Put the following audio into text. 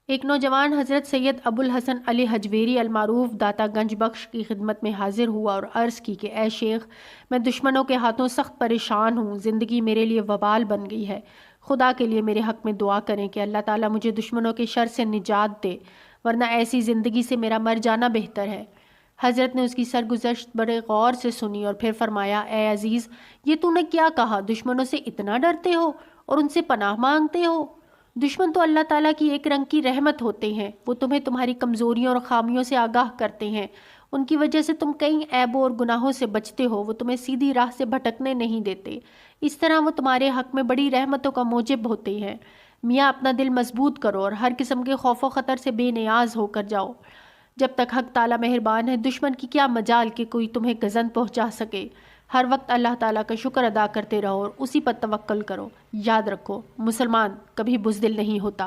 ایک نوجوان حضرت سید ابو الحسن علی حجویری المعروف داتا گنج بخش کی خدمت میں حاضر ہوا اور عرض کی کہ اے شیخ، میں دشمنوں کے ہاتھوں سخت پریشان ہوں، زندگی میرے لیے وبال بن گئی ہے۔ خدا کے لیے میرے حق میں دعا کریں کہ اللہ تعالیٰ مجھے دشمنوں کے شر سے نجات دے، ورنہ ایسی زندگی سے میرا مر جانا بہتر ہے۔ حضرت نے اس کی سرگزشت بڑے غور سے سنی اور پھر فرمایا، اے عزیز، یہ تو نے کیا کہا؟ دشمنوں سے اتنا ڈرتے ہو اور ان سے پناہ مانگتے ہو؟ دشمن تو اللہ تعالیٰ کی ایک رنگ کی رحمت ہوتے ہیں، وہ تمہیں تمہاری کمزوریوں اور خامیوں سے آگاہ کرتے ہیں، ان کی وجہ سے تم کئی عیبوں اور گناہوں سے بچتے ہو، وہ تمہیں سیدھی راہ سے بھٹکنے نہیں دیتے، اس طرح وہ تمہارے حق میں بڑی رحمتوں کا موجب ہوتے ہیں۔ میاں، اپنا دل مضبوط کرو اور ہر قسم کے خوف و خطر سے بے نیاز ہو کر جاؤ۔ جب تک حق تعالیٰ مہربان ہے، دشمن کی کیا مجال کہ کوئی تمہیں گزن پہنچا سکے۔ ہر وقت اللہ تعالیٰ کا شکر ادا کرتے رہو اور اسی پر توکل کرو۔ یاد رکھو، مسلمان کبھی بزدل نہیں ہوتا۔